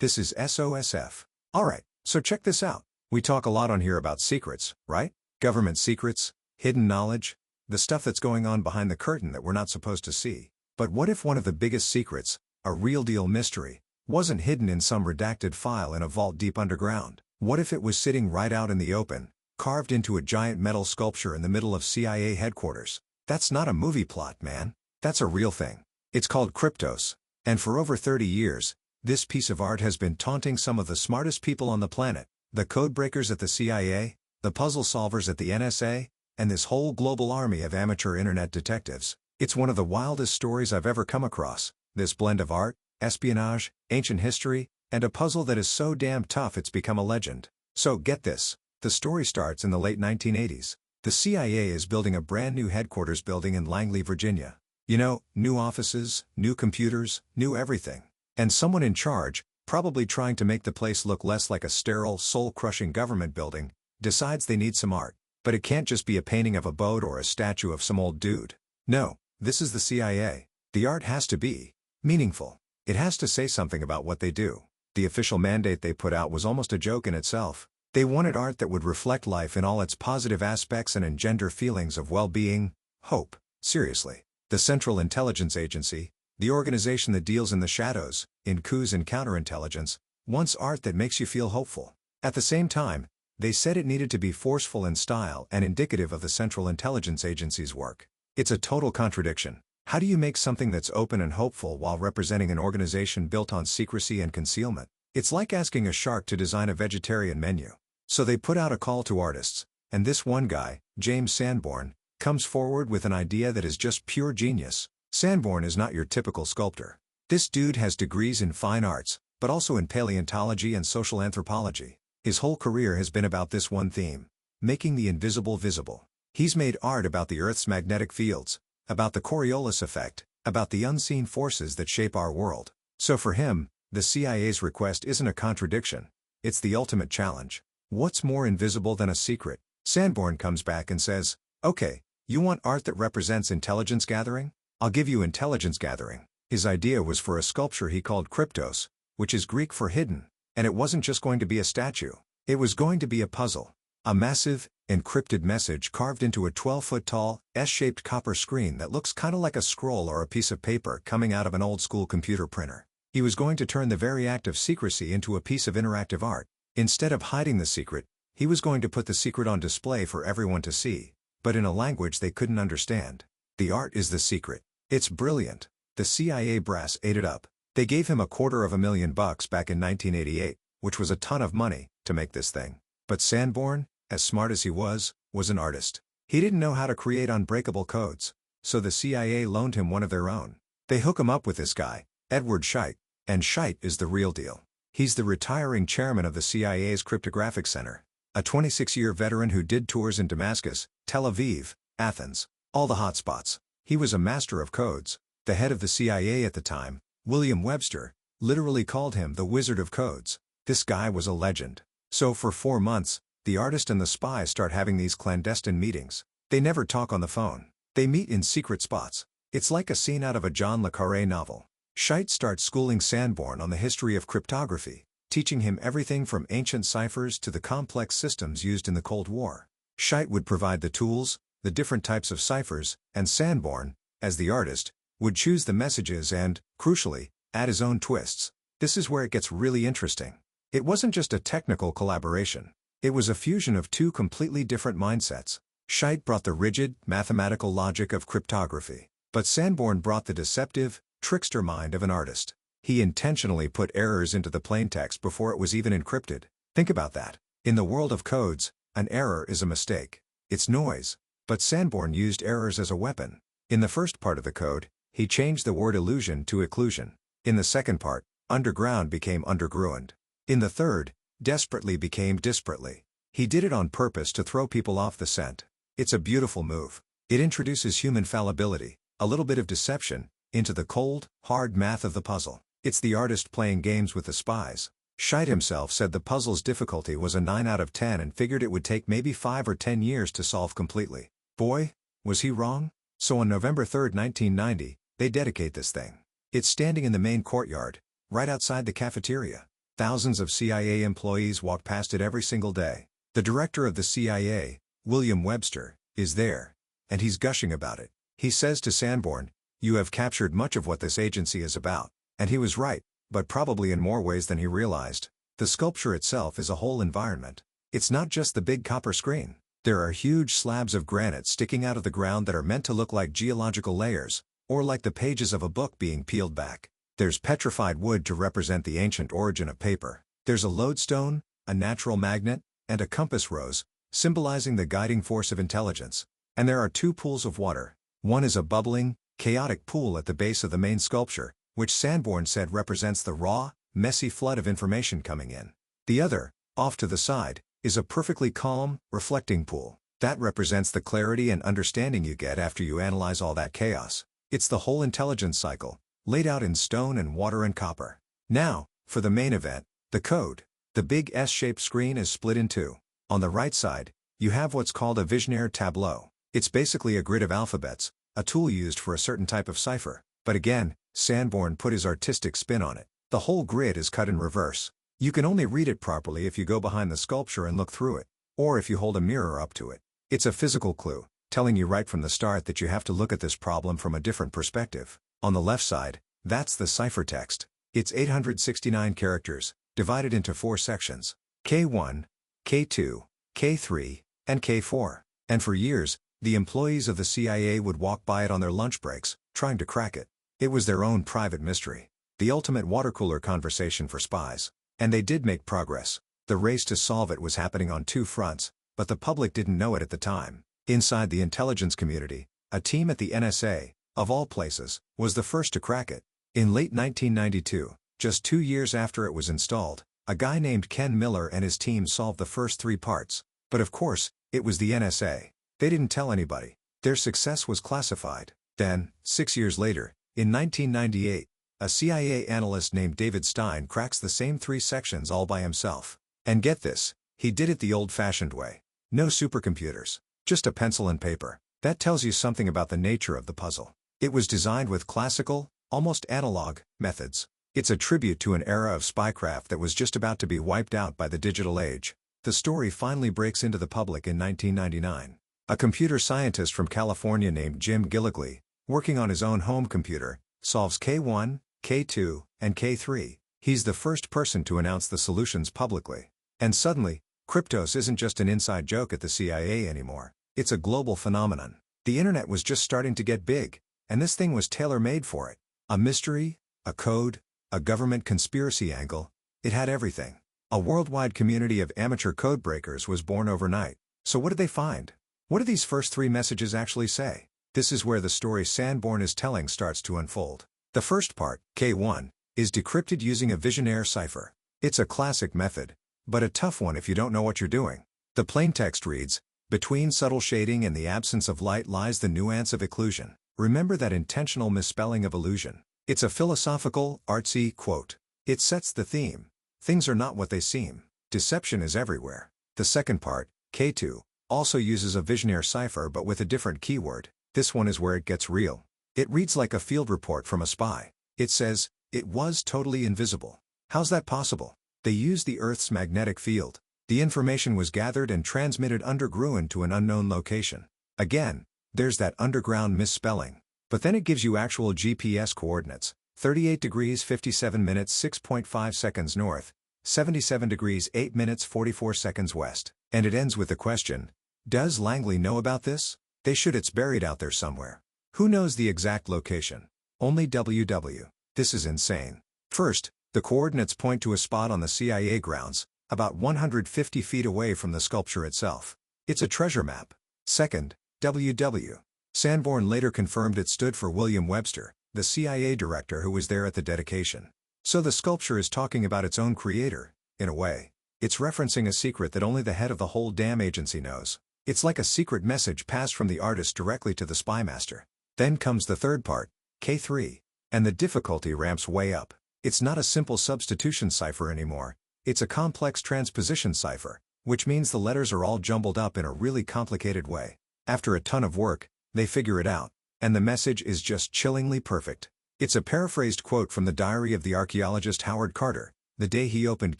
This is SOSF. Alright, so check this out. We talk a lot on here about secrets, right? Government secrets, hidden knowledge, the stuff that's going on behind the curtain that we're not supposed to see. But what if one of the biggest secrets, a real deal mystery, wasn't hidden in some redacted file in a vault deep underground? What if it was sitting right out in the open, carved into a giant metal sculpture in the middle of CIA headquarters? That's not a movie plot, man. That's a real thing. It's called Kryptos. And for over 30 years, this piece of art has been taunting some of the smartest people on the planet, the codebreakers at the CIA, the puzzle solvers at the NSA, and this whole global army of amateur internet detectives. It's one of the wildest stories I've ever come across, this blend of art, espionage, ancient history, and a puzzle that is so damn tough it's become a legend. So get this. The story starts in the late 1980s. The CIA is building a brand new headquarters building in Langley, Virginia. You know, new offices, new computers, new everything. And someone in charge, probably trying to make the place look less like a sterile, soul-crushing government building, decides they need some art. But it can't just be a painting of a boat or a statue of some old dude. No, this is the CIA. The art has to be meaningful. It has to say something about what they do. The official mandate they put out was almost a joke in itself. They wanted art that would reflect life in all its positive aspects and engender feelings of well-being, hope. Seriously. The Central Intelligence Agency, the organization that deals in the shadows, in coups and counterintelligence, wants art that makes you feel hopeful. At the same time, they said it needed to be forceful in style and indicative of the Central Intelligence Agency's work. It's a total contradiction. How do you make something that's open and hopeful while representing an organization built on secrecy and concealment? It's like asking a shark to design a vegetarian menu. So they put out a call to artists, and this one guy, James Sanborn, comes forward with an idea that is just pure genius. Sanborn is not your typical sculptor. This dude has degrees in fine arts, but also in paleontology and social anthropology. His whole career has been about this one theme: making the invisible visible. He's made art about the Earth's magnetic fields, about the Coriolis effect, about the unseen forces that shape our world. So for him, the CIA's request isn't a contradiction. It's the ultimate challenge. What's more invisible than a secret? Sanborn comes back and says, okay, you want art that represents intelligence gathering? I'll give you intelligence gathering. His idea was for a sculpture he called Kryptos, which is Greek for hidden, and it wasn't just going to be a statue. It was going to be a puzzle. A massive, encrypted message carved into a 12-foot-tall, S-shaped copper screen that looks kinda like a scroll or a piece of paper coming out of an old-school computer printer. He was going to turn the very act of secrecy into a piece of interactive art. Instead of hiding the secret, he was going to put the secret on display for everyone to see, but in a language they couldn't understand. The art is the secret. It's brilliant. The CIA brass ate it up. They gave him $250,000 back in 1988, which was a ton of money, to make this thing. But Sanborn, as smart as he was an artist. He didn't know how to create unbreakable codes, so the CIA loaned him one of their own. They hook him up with this guy, Edward Scheidt, and Scheidt is the real deal. He's the retiring chairman of the CIA's Cryptographic Center, a 26-year veteran who did tours in Damascus, Tel Aviv, Athens, all the hotspots. He was a master of codes. The head of the CIA at the time, William Webster, literally called him the Wizard of Codes. This guy was a legend. So for 4 months, the artist and the spy start having these clandestine meetings. They never talk on the phone. They meet in secret spots. It's like a scene out of a John le Carré novel. Scheidt starts schooling Sanborn on the history of cryptography, teaching him everything from ancient ciphers to the complex systems used in the Cold War. Scheidt would provide the tools, the different types of ciphers, and Sanborn, as the artist, would choose the messages and, crucially, add his own twists. This is where it gets really interesting. It wasn't just a technical collaboration. It was a fusion of two completely different mindsets. Scheidt brought the rigid, mathematical logic of cryptography, but Sanborn brought the deceptive, trickster mind of an artist. He intentionally put errors into the plaintext before it was even encrypted. Think about that. In the world of codes, an error is a mistake. It's noise. But Sanborn used errors as a weapon. In the first part of the code, he changed the word illusion to occlusion. In the second part, underground became undergruund. In the third, desperately became disparately. He did it on purpose to throw people off the scent. It's a beautiful move. It introduces human fallibility, a little bit of deception, into the cold, hard math of the puzzle. It's the artist playing games with the spies. Scheidt himself said the puzzle's difficulty was a 9 out of 10 and figured it would take maybe 5 or 10 years to solve completely. Boy, was he wrong? So on November 3, 1990, they dedicate this thing. It's standing in the main courtyard, right outside the cafeteria. Thousands of CIA employees walk past it every single day. The director of the CIA, William Webster, is there, and he's gushing about it. He says to Sanborn, "You have captured much of what this agency is about." And he was right, but probably in more ways than he realized. The sculpture itself is a whole environment. It's not just the big copper screen. There are huge slabs of granite sticking out of the ground that are meant to look like geological layers, or like the pages of a book being peeled back. There's petrified wood to represent the ancient origin of paper. There's a lodestone, a natural magnet, and a compass rose, symbolizing the guiding force of intelligence. And there are two pools of water. One is a bubbling, chaotic pool at the base of the main sculpture, which Sanborn said represents the raw, messy flood of information coming in. The other, off to the side, is a perfectly calm, reflecting pool. That represents the clarity and understanding you get after you analyze all that chaos. It's the whole intelligence cycle, laid out in stone and water and copper. Now, for the main event, the code. The big S-shaped screen is split in two. On the right side, you have what's called a visionnaire tableau. It's basically a grid of alphabets, a tool used for a certain type of cipher. But again, Sanborn put his artistic spin on it. The whole grid is cut in reverse. You can only read it properly if you go behind the sculpture and look through it, or if you hold a mirror up to it. It's a physical clue, telling you right from the start that you have to look at this problem from a different perspective. On the left side, that's the ciphertext. It's 869 characters, divided into 4 sections: K1, K2, K3, and K4. And for years, the employees of the CIA would walk by it on their lunch breaks, trying to crack it. It was their own private mystery. The ultimate watercooler conversation for spies. And they did make progress. The race to solve it was happening on 2 fronts, but the public didn't know it at the time. Inside the intelligence community, a team at the NSA, of all places, was the first to crack it. In late 1992, just 2 years after it was installed, a guy named Ken Miller and his team solved the first 3 parts. But of course, it was the NSA. They didn't tell anybody. Their success was classified. Then, 6 years later, in 1998, a CIA analyst named David Stein cracks the same 3 sections all by himself. And get this, he did it the old-fashioned way. No supercomputers, just a pencil and paper. That tells you something about the nature of the puzzle. It was designed with classical, almost analog, methods. It's a tribute to an era of spycraft that was just about to be wiped out by the digital age. The story finally breaks into the public in 1999. A computer scientist from California named Jim Gilligley, working on his own home computer, solves K1, K2, and K3. He's the first person to announce the solutions publicly. And suddenly, Kryptos isn't just an inside joke at the CIA anymore. It's a global phenomenon. The internet was just starting to get big, and this thing was tailor-made for it. A mystery, a code, a government conspiracy angle. It had everything. A worldwide community of amateur code breakers was born overnight. So what did they find? What do these first 3 messages actually say? This is where the story Sanborn is telling starts to unfold. The first part, K1, is decrypted using a visionnaire cipher. It's a classic method, but a tough one if you don't know what you're doing. The plaintext reads, "Between subtle shading and the absence of light lies the nuance of occlusion. Remember that intentional misspelling of illusion." It's a philosophical, artsy quote. It sets the theme. Things are not what they seem. Deception is everywhere. The second part, K2, also uses a visionnaire cipher but with a different keyword. This one is where it gets real. It reads like a field report from a spy. It says, "It was totally invisible." How's that possible? They used the Earth's magnetic field. The information was gathered and transmitted underground to an unknown location. Again, there's that underground misspelling. But then it gives you actual GPS coordinates: 38 degrees 57 minutes 6.5 seconds north, 77 degrees 8 minutes 44 seconds west. And it ends with the question, does Langley know about this? They should. It's buried out there somewhere. Who knows the exact location? Only WW. This is insane. First, the coordinates point to a spot on the CIA grounds, about 150 feet away from the sculpture itself. It's a treasure map. Second, WW. Sanborn later confirmed it stood for William Webster, the CIA director who was there at the dedication. So the sculpture is talking about its own creator, in a way. It's referencing a secret that only the head of the whole damn agency knows. It's like a secret message passed from the artist directly to the spymaster. Then comes the third part, K3, and the difficulty ramps way up. It's not a simple substitution cipher anymore. It's a complex transposition cipher, which means the letters are all jumbled up in a really complicated way. After a ton of work, they figure it out, and the message is just chillingly perfect. It's a paraphrased quote from the diary of the archaeologist Howard Carter. the day he opened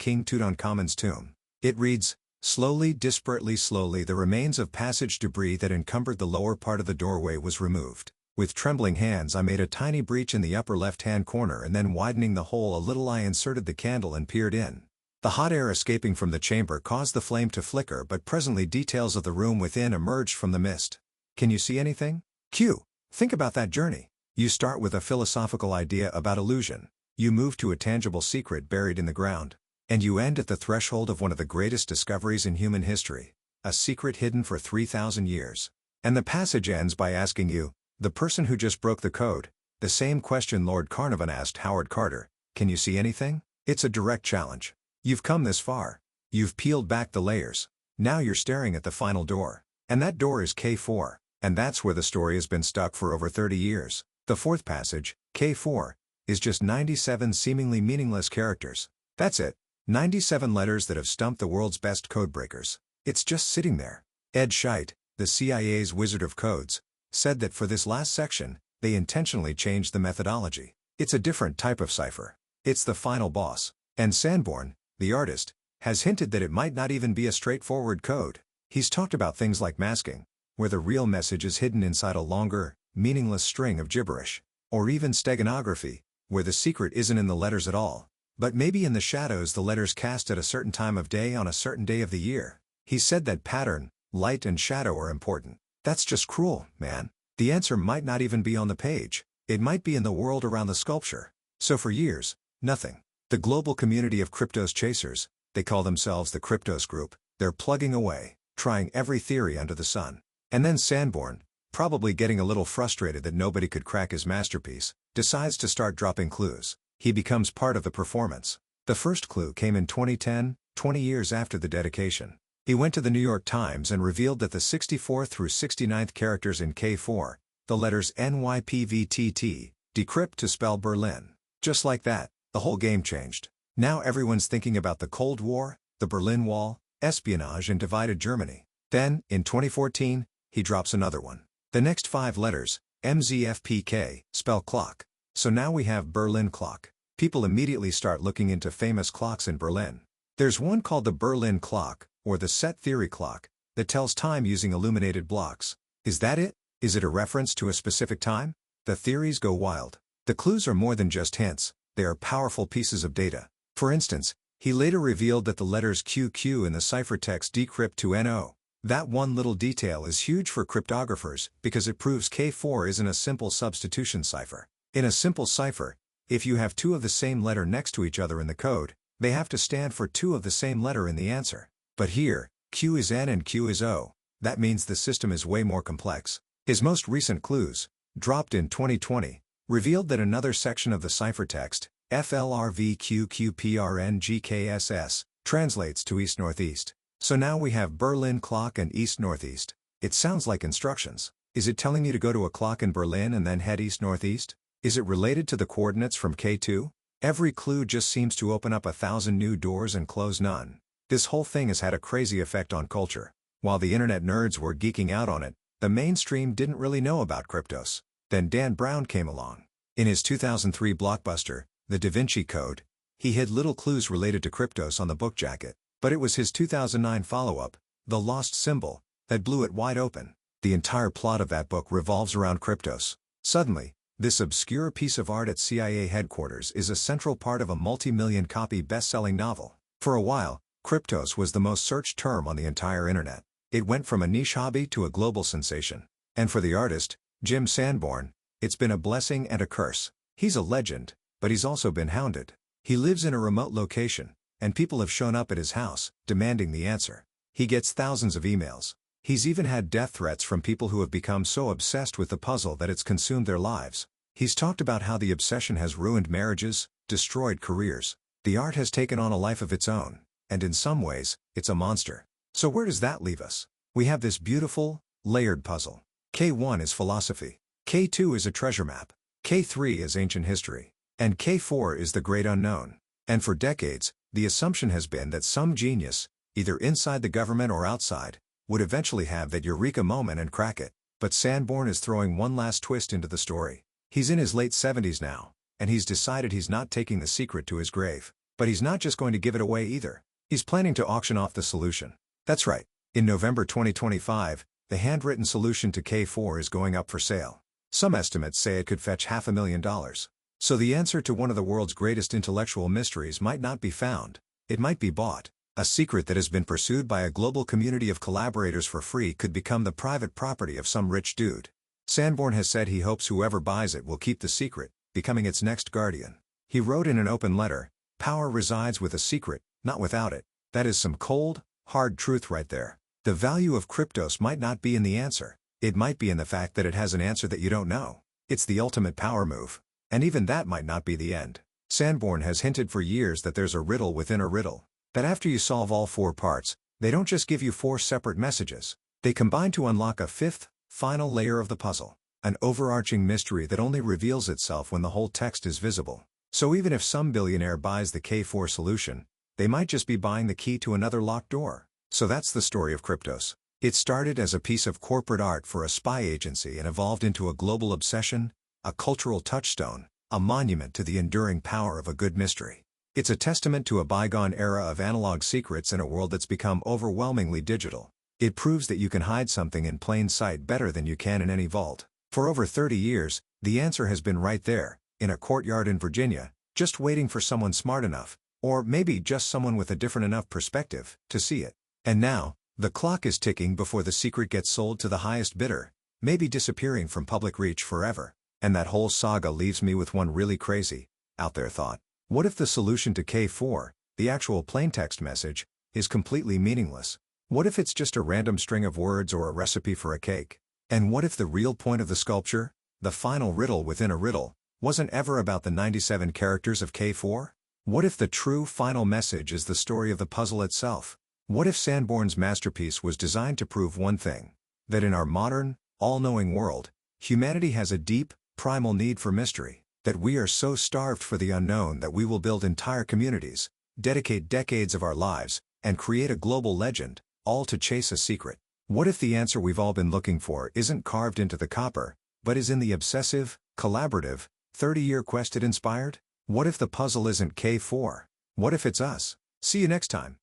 King Tutankhamun's tomb. It reads, "Slowly, desperately slowly the remains of passage debris that encumbered the lower part of the doorway was removed. With trembling hands I made a tiny breach in the upper left-hand corner and then widening the hole a little I inserted the candle and peered in. The hot air escaping from the chamber caused the flame to flicker but presently details of the room within emerged from the mist. Can you see anything?" Q. Think about that journey. You start with a philosophical idea about illusion. You move to a tangible secret buried in the ground. And you end at the threshold of one of the greatest discoveries in human history. A secret hidden for 3,000 years. And the passage ends by asking you, the person who just broke the code, the same question Lord Carnarvon asked Howard Carter, can you see anything? It's a direct challenge. You've come this far. You've peeled back the layers. Now you're staring at the final door. And that door is K4. And that's where the story has been stuck for over 30 years. The fourth passage, K4, is just 97 seemingly meaningless characters. That's it. 97 letters that have stumped the world's best codebreakers. It's just sitting there. Ed Scheidt, the CIA's wizard of codes, said that for this last section, they intentionally changed the methodology. It's a different type of cipher. It's the final boss. And Sanborn, the artist, has hinted that it might not even be a straightforward code. He's talked about things like masking, where the real message is hidden inside a longer, meaningless string of gibberish. Or even steganography, where the secret isn't in the letters at all, but maybe in the shadows the letters cast at a certain time of day on a certain day of the year. He said that pattern, light and shadow are important. That's just cruel, man. The answer might not even be on the page. It might be in the world around the sculpture. So for years, nothing. The global community of Kryptos chasers, they call themselves the Kryptos group, they're plugging away, trying every theory under the sun. And then Sanborn, probably getting a little frustrated that nobody could crack his masterpiece, decides to start dropping clues. He becomes part of the performance. The first clue came in 2010, 20 years after the dedication. He went to the New York Times and revealed that the 64th through 69th characters in K4, the letters NYPVTT, decrypt to spell Berlin. Just like that, the whole game changed. Now everyone's thinking about the Cold War, the Berlin Wall, espionage and divided Germany. Then, in 2014, he drops another one. The next 5 letters, MZFPK, spell clock. So now we have Berlin clock. People immediately start looking into famous clocks in Berlin. There's one called the Berlin clock, or the set theory clock, that tells time using illuminated blocks. Is that it? Is it a reference to a specific time? The theories go wild. The clues are more than just hints, they are powerful pieces of data. For instance, he later revealed that the letters QQ in the ciphertext decrypt to NO. That one little detail is huge for cryptographers because it proves K4 isn't a simple substitution cipher. In a simple cipher, if you have 2 of the same letter next to each other in the code, they have to stand for 2 of the same letter in the answer. But here, Q is N and Q is O. That means the system is way more complex. His most recent clues, dropped in 2020, revealed that another section of the ciphertext, FLRVQQPRNGKSS, translates to East-Northeast. So now we have Berlin clock and East-Northeast. It sounds like instructions. Is it telling you to go to a clock in Berlin and then head East-Northeast? Is it related to the coordinates from K2? Every clue just seems to open up 1,000 new doors and close none. This whole thing has had a crazy effect on culture. While the internet nerds were geeking out on it, the mainstream didn't really know about Kryptos. Then Dan Brown came along. In his 2003 blockbuster, The Da Vinci Code, he hid little clues related to Kryptos on the book jacket. But it was his 2009 follow-up, The Lost Symbol, that blew it wide open. The entire plot of that book revolves around Kryptos. Suddenly, this obscure piece of art at CIA headquarters is a central part of a multi-million copy best-selling novel. For a while, Kryptos was the most searched term on the entire internet. It went from a niche hobby to a global sensation. And for the artist, Jim Sanborn, it's been a blessing and a curse. He's a legend, but he's also been hounded. He lives in a remote location, and people have shown up at his house, demanding the answer. He gets thousands of emails. He's even had death threats from people who have become so obsessed with the puzzle that it's consumed their lives. He's talked about how the obsession has ruined marriages, destroyed careers. The art has taken on a life of its own, and in some ways, it's a monster. So where does that leave us? We have this beautiful, layered puzzle. K1 is philosophy. K2 is a treasure map. K3 is ancient history. And K4 is the great unknown. And for decades, the assumption has been that some genius, either inside the government or outside, would eventually have that eureka moment and crack it. But Sanborn is throwing one last twist into the story. He's in his late 70s now, and he's decided he's not taking the secret to his grave, But he's not just going to give it away either. He's planning to auction off the solution. That's right. In November 2025, the handwritten solution to K4 is going up for sale. Some estimates say it could fetch $500,000. So the answer to one of the world's greatest intellectual mysteries might not be found. It might be bought. A secret that has been pursued by a global community of collaborators for free could become the private property of some rich dude. Sanborn has said he hopes whoever buys it will keep the secret, becoming its next guardian. He wrote in an open letter, "Power resides with a secret, not without it." That is some cold, hard truth right there. The value of Kryptos might not be in the answer. It might be in the fact that it has an answer that you don't know. It's the ultimate power move. And even that might not be the end. Sanborn has hinted for years that there's a riddle within a riddle. That after you solve all 4 parts, they don't just give you 4 separate messages. They combine to unlock a 5th, final layer of the puzzle. An overarching mystery that only reveals itself when the whole text is visible. So even if some billionaire buys the K4 solution, they might just be buying the key to another locked door. So that's the story of Kryptos. It started as a piece of corporate art for a spy agency and evolved into a global obsession, a cultural touchstone, a monument to the enduring power of a good mystery. It's a testament to a bygone era of analog secrets in a world that's become overwhelmingly digital. It proves that you can hide something in plain sight better than you can in any vault. For over 30 years, the answer has been right there, in a courtyard in Virginia, just waiting for someone smart enough, or maybe just someone with a different enough perspective, to see it. And now, the clock is ticking before the secret gets sold to the highest bidder, maybe disappearing from public reach forever. And that whole saga leaves me with one really crazy, out there thought. What if the solution to K4, the actual plaintext message, is completely meaningless? What if it's just a random string of words or a recipe for a cake? And what if the real point of the sculpture, the final riddle within a riddle, wasn't ever about the 97 characters of K4? What if the true final message is the story of the puzzle itself? What if Sanborn's masterpiece was designed to prove one thing? That in our modern, all-knowing world, humanity has a deep, primal need for mystery. That we are so starved for the unknown that we will build entire communities, dedicate decades of our lives, and create a global legend, all to chase a secret. What if the answer we've all been looking for isn't carved into the copper, but is in the obsessive, collaborative, 30-year quest it inspired? What if the puzzle isn't K4? What if it's us? See you next time.